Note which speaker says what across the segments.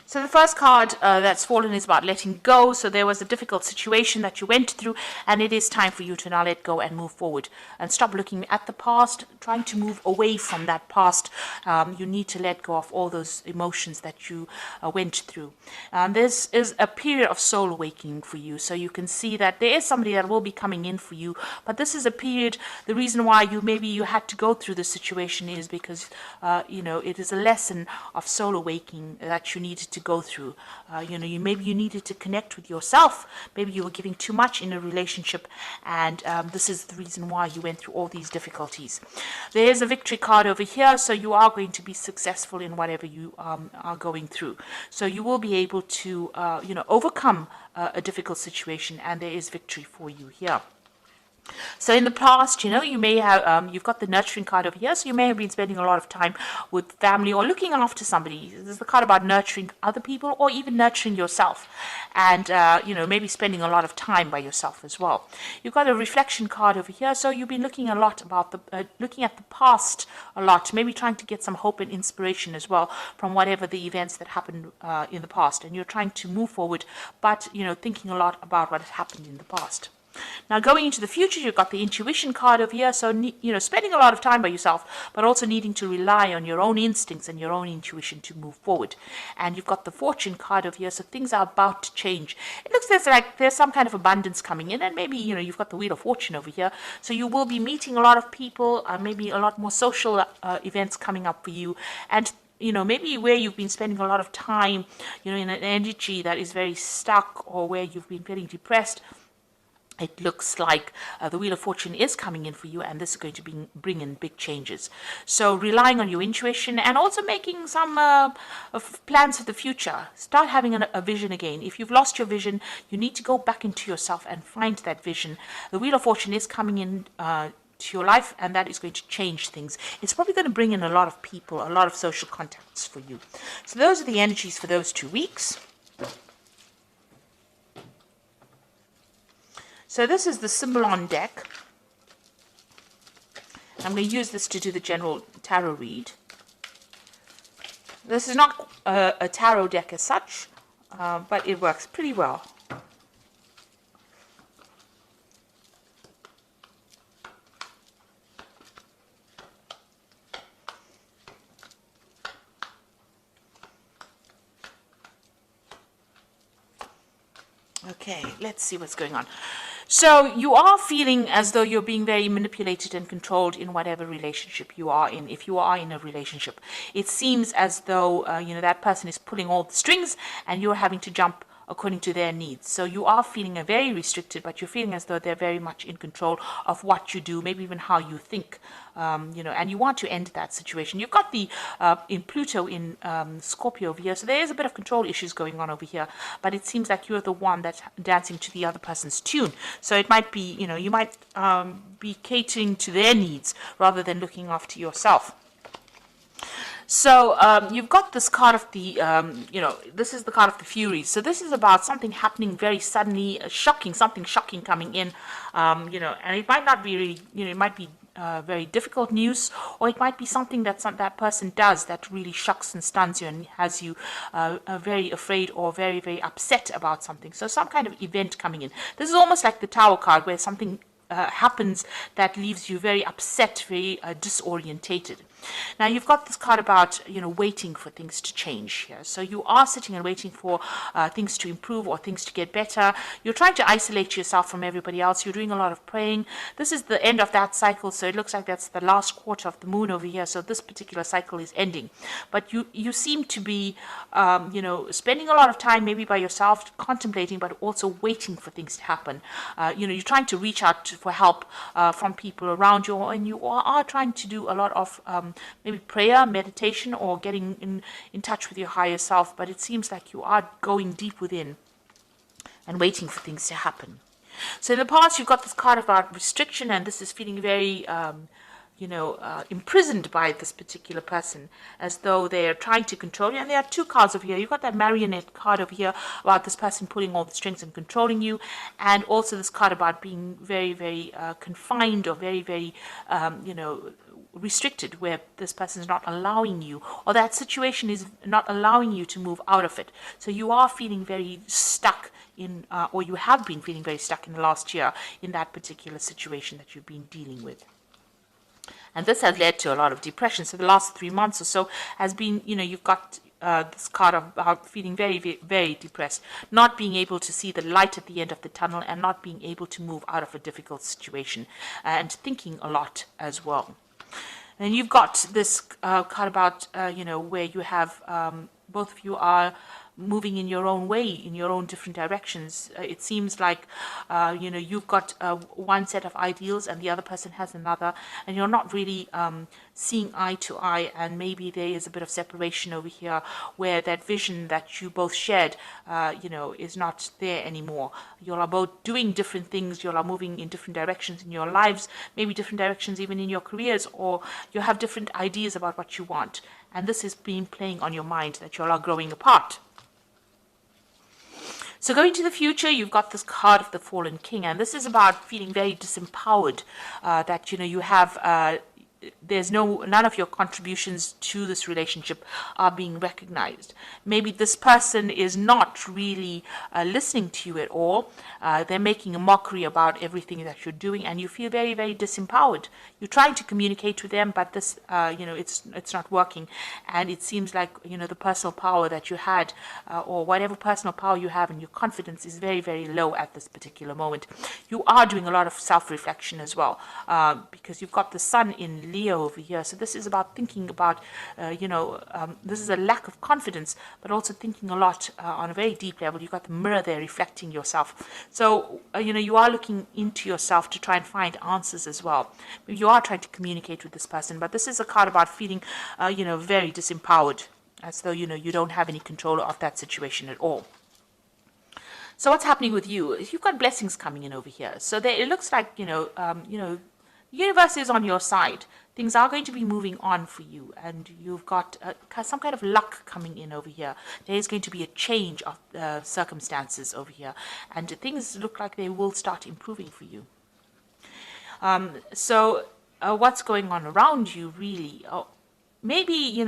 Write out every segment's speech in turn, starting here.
Speaker 1: So the first card that's fallen is about letting go. So there was a difficult situation that you went through, and it is time for you to now let go and move forward and stop looking at the past, trying to move away from that past. You need to let go of all those emotions that you went through. This is a period of soul awakening for you. So you can see that there is somebody that will be coming in for you, but this is a period, the reason why maybe you had to go through this situation is because, it is a lesson of soul awakening that you needed to go through. Maybe you needed to connect with yourself. Maybe you were giving too much in a relationship, and this is the reason why you went through all these difficulties. There is a victory card over here, so you are going to be successful in whatever you are going through. So you will be able to, overcome a difficult situation, and there is victory for you here. So in the past, you may have, you've got the nurturing card over here, so you may have been spending a lot of time with family or looking after somebody. This is the card about nurturing other people or even nurturing yourself, and, maybe spending a lot of time by yourself as well. You've got a reflection card over here, so you've been looking a lot about looking at the past a lot, maybe trying to get some hope and inspiration as well from whatever the events that happened in the past, and you're trying to move forward, but, thinking a lot about what has happened in the past. Now, going into the future, you've got the intuition card over here. So, spending a lot of time by yourself, but also needing to rely on your own instincts and your own intuition to move forward. And you've got the fortune card over here. So things are about to change. It looks like there's some kind of abundance coming in. And maybe, you've got the wheel of fortune over here. So you will be meeting a lot of people, maybe a lot more social events coming up for you. And maybe where you've been spending a lot of time, in an energy that is very stuck, or where you've been feeling depressed, it looks like the Wheel of Fortune is coming in for you, and this is going to bring in big changes. So relying on your intuition and also making some plans for the future. Start having a vision again. If you've lost your vision, you need to go back into yourself and find that vision. The Wheel of Fortune is coming in to your life, and that is going to change things. It's probably going to bring in a lot of people, a lot of social contacts for you. So those are the energies for those 2 weeks. So this is the Symbolon deck. I'm going to use this to do the general tarot read. This is not a tarot deck as such, but it works pretty well. Okay, let's see what's going on. So you are feeling as though you're being very manipulated and controlled in whatever relationship you are in. If you are in a relationship, it seems as though, that person is pulling all the strings and you're having to jump according to their needs. So you are feeling very restricted, but you're feeling as though they're very much in control of what you do, maybe even how you think, and you want to end that situation. You've got the in Pluto in Scorpio over here, so there is a bit of control issues going on over here, but it seems like you're the one that's dancing to the other person's tune. So it might be, you might be catering to their needs rather than looking after yourself. So you've got this card of the, this is the card of the Furies. So this is about something happening very suddenly, something shocking coming in, and it might not be really, it might be very difficult news, or it might be something that that person does that really shocks and stuns you and has you very afraid or very, very upset about something. So some kind of event coming in. This is almost like the Tower card, where something happens that leaves you very upset, very disorientated. Now you've got this card about waiting for things to change here. So you are sitting and waiting for things to improve or things to get better. You're trying to isolate yourself from everybody else. You're doing a lot of praying. This is the end of that cycle, so it looks like that's the last quarter of the moon over here. So this particular cycle is ending, but you seem to be spending a lot of time maybe by yourself, contemplating, but also waiting for things to happen. You're trying to reach out for help from people around you, and you are trying to do a lot of maybe prayer, meditation, or getting in touch with your higher self, but it seems like you are going deep within and waiting for things to happen. So in the past, you've got this card about restriction, and this is feeling very imprisoned by this particular person, as though they're trying to control you. And there are 2 cards over here. You've got that marionette card over here about this person pulling all the strings and controlling you, and also this card about being very, very confined, or very, very, restricted, where this person is not allowing you, or that situation is not allowing you to move out of it. So you are feeling very stuck in, or you have been feeling very stuck in the last year in that particular situation that you've been dealing with. And this has led to a lot of depression. So the last 3 months or so has been, you've got this card of feeling very, very, very depressed, not being able to see the light at the end of the tunnel, and not being able to move out of a difficult situation, and thinking a lot as well. And you've got this card about, where you have both of you are moving in your own way, in your own different directions. It seems like, you've got one set of ideals and the other person has another, and you're not really seeing eye to eye, and maybe there is a bit of separation over here where that vision that you both shared, is not there anymore. You are both doing different things, you are moving in different directions in your lives, maybe different directions even in your careers, or you have different ideas about what you want. And this has been playing on your mind, that you all are growing apart. So going to the future, you've got this card of the Fallen King, and this is about feeling very disempowered, that, you have, there's none of your contributions to this relationship are being recognized. Maybe this person is not really listening to you at all. They're making a mockery about everything that you're doing, and you feel very, very disempowered. You're trying to communicate with them, but this, it's not working. And it seems like, the personal power that you had, or whatever personal power you have, and your confidence is very, very low at this particular moment. You are doing a lot of self-reflection as well, because you've got the sun in Leo over here. So this is about thinking about, this is a lack of confidence, but also thinking a lot on a very deep level. You've got the mirror there reflecting yourself. So, you are looking into yourself to try and find answers as well. You are trying to communicate with this person, but this is a card about feeling, very disempowered, as though, you don't have any control of that situation at all. So what's happening with you? You've got blessings coming in over here. So there, it looks like, the universe is on your side. Things are going to be moving on for you, and you've got some kind of luck coming in over here. There is going to be a change of circumstances over here, and things look like they will start improving for you. So what's going on around you, really? Maybe,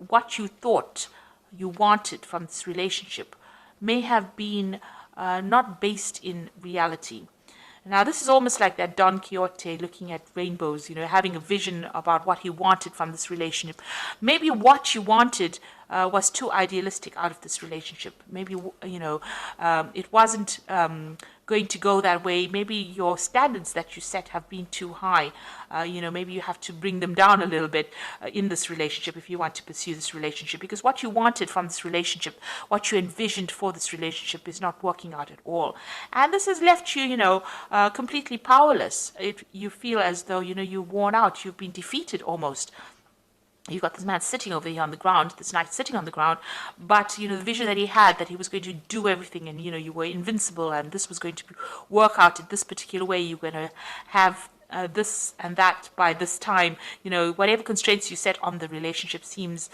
Speaker 1: what you thought you wanted from this relationship may have been not based in reality. Now, this is almost like that Don Quixote looking at rainbows, having a vision about what he wanted from this relationship. Maybe what you wanted was too idealistic out of this relationship. Maybe, it wasn't going to go that way. Maybe your standards that you set have been too high. Maybe you have to bring them down a little bit in this relationship if you want to pursue this relationship, because what you wanted from this relationship, what you envisioned for this relationship, is not working out at all. And this has left you, completely powerless. You feel as though, you're worn out, you've been defeated almost. You've got this man sitting over here on the ground, this knight sitting on the ground, but, the vision that he had, that he was going to do everything, and, you were invincible, and this was going to work out in this particular way. You're going to have this and that by this time. Whatever constraints you set on the relationship seems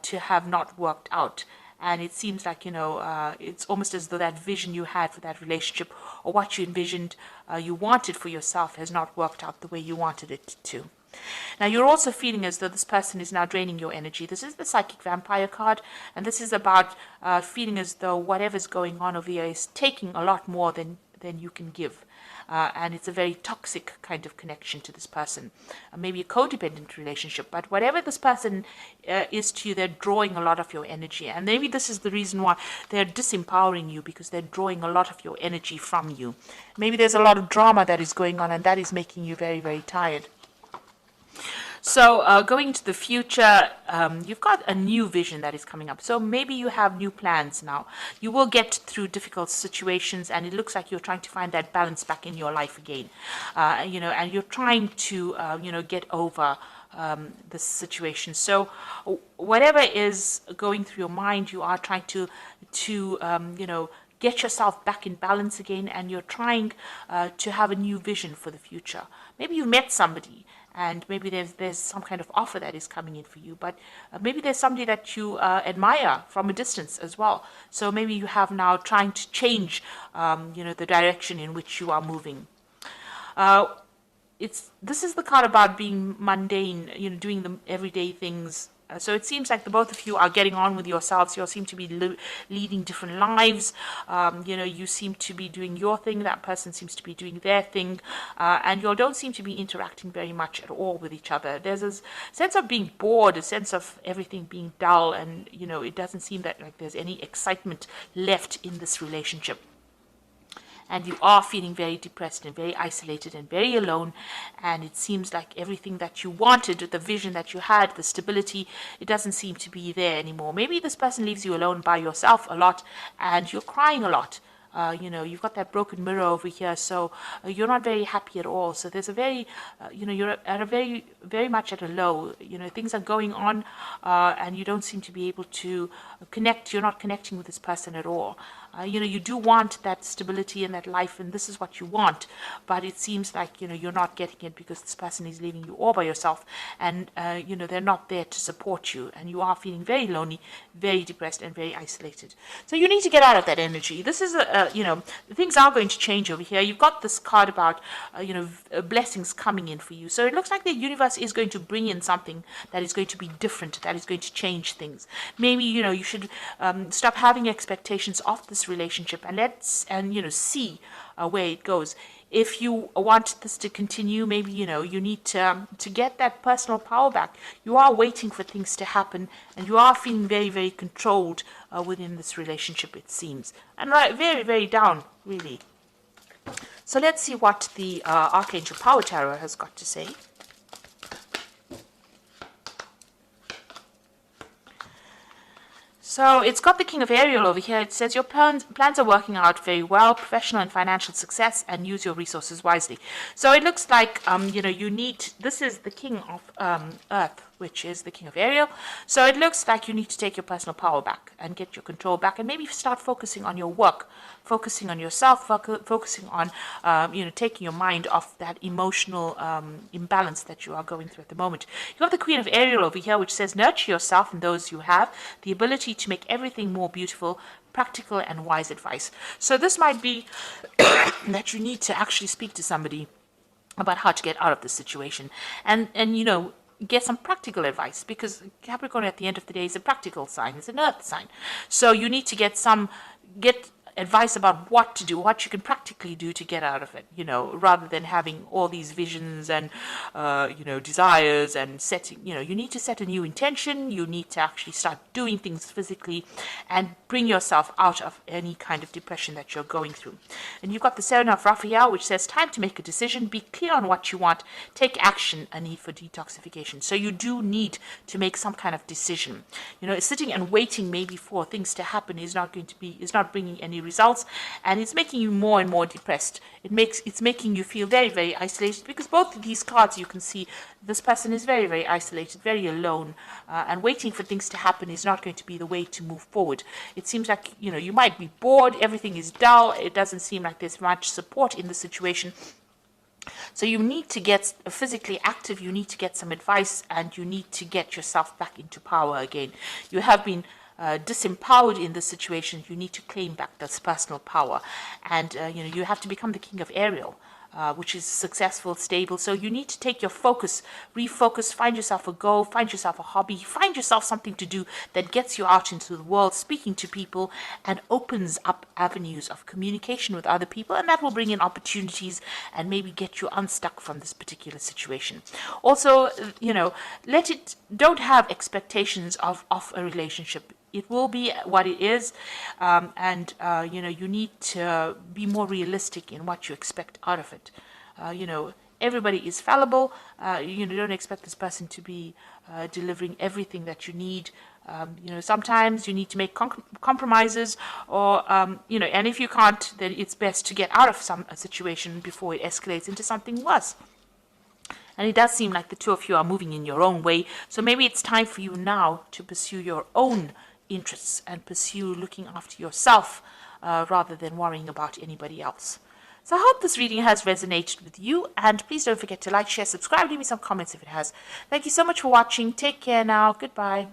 Speaker 1: to have not worked out. And it seems like, it's almost as though that vision you had for that relationship, or what you envisioned you wanted for yourself, has not worked out the way you wanted it to. Now, you're also feeling as though this person is now draining your energy. This is the Psychic Vampire card, and this is about feeling as though whatever's going on over here is taking a lot more than you can give. And it's a very toxic kind of connection to this person. Maybe a codependent relationship, but whatever this person is to you, they're drawing a lot of your energy. And maybe this is the reason why they're disempowering you, because they're drawing a lot of your energy from you. Maybe there's a lot of drama that is going on, and that is making you very, very tired. So going into the future, you've got a new vision that is coming up. So maybe you have new plans now. You will get through difficult situations, and it looks like you're trying to find that balance back in your life again. And you're trying to, get over this situation. So whatever is going through your mind, you are trying to get yourself back in balance again, and you're trying to have a new vision for the future. Maybe you met somebody, and maybe there's some kind of offer that is coming in for you, but maybe there's somebody that you admire from a distance as well. So maybe you have now trying to change, the direction in which you are moving. this is the card about being mundane, doing the everyday things. So it seems like the both of you are getting on with yourselves. You all seem to be leading different lives. You seem to be doing your thing. That person seems to be doing their thing. And you all don't seem to be interacting very much at all with each other. There's a sense of being bored, a sense of everything being dull. And, it doesn't seem that like there's any excitement left in this relationship. And you are feeling very depressed and very isolated and very alone, and it seems like everything that you wanted, the vision that you had, the stability, it doesn't seem to be there anymore. Maybe this person leaves you alone by yourself a lot, and you're crying a lot. You've got that broken mirror over here, so you're not very happy at all. So there's a very, you're at a very, very much at a low. Things are going on, and you don't seem to be able to connect. You're not connecting with this person at all. You do want that stability in that life, and this is what you want, but it seems like, you're not getting it because this person is leaving you all by yourself, and, they're not there to support you, and you are feeling very lonely, very depressed, and very isolated. So you need to get out of that energy. This is, things are going to change over here. You've got this card about, blessings coming in for you. So it looks like the universe is going to bring in something that is going to be different, that is going to change things. Maybe, you should stop having expectations of this relationship and see where it goes. If you want this to continue, maybe you need to get that personal power back. You are waiting for things to happen, and you are feeling very, very controlled within this relationship, it seems, and very, very down, really. So let's see what the Archangel Power Tarot has got to say. So it's got the King of Ariel over here. It says your plans are working out very well, professional and financial success, and use your resources wisely. So it looks like, you need, this is the King of Earth, which is the King of Ariel. So it looks like you need to take your personal power back and get your control back, and maybe start focusing on your work, focusing on yourself, focusing on, taking your mind off that emotional imbalance that you are going through at the moment. You have the Queen of Ariel over here, which says nurture yourself and those you have, the ability to make everything more beautiful, practical and wise advice. So this might be that you need to actually speak to somebody about how to get out of this situation, and get some practical advice, because Capricorn at the end of the day is a practical sign, it's an earth sign. So you need to get advice about what to do, what you can practically do to get out of it, rather than having all these visions and, desires and setting, you need to set a new intention. You need to actually start doing things physically and bring yourself out of any kind of depression that you're going through. And you've got the Seven of Raphael, which says time to make a decision, be clear on what you want, take action, a need for detoxification. So you do need to make some kind of decision. Sitting and waiting maybe for things to happen is not bringing any results, and it's making you more and more depressed. It's making you feel very, very isolated, because both of these cards, you can see this person is very, very isolated, very alone, and waiting for things to happen is not going to be the way to move forward. It seems like you might be bored, everything is dull, it doesn't seem like there's much support in the situation. So you need to get physically active, you need to get some advice, and you need to get yourself back into power again. You have been disempowered in this situation. You need to claim back this personal power, and you have to become the King of Ariel, which is successful, stable. So you need to take your focus, refocus, find yourself a goal, find yourself a hobby, find yourself something to do that gets you out into the world, speaking to people, and opens up avenues of communication with other people, and that will bring in opportunities and maybe get you unstuck from this particular situation. Also, don't have expectations of a relationship. It will be what it is, and you need to be more realistic in what you expect out of it. Everybody is fallible. Don't expect this person to be delivering everything that you need. Sometimes you need to make compromises, or and if you can't, then it's best to get out of a situation before it escalates into something worse. And it does seem like the two of you are moving in your own way. So maybe it's time for you now to pursue your own interests and pursue looking after yourself rather than worrying about anybody else. So I hope this reading has resonated with you, and please don't forget to like, share, subscribe, leave me some comments if it has. Thank you so much for watching. Take care now. Goodbye.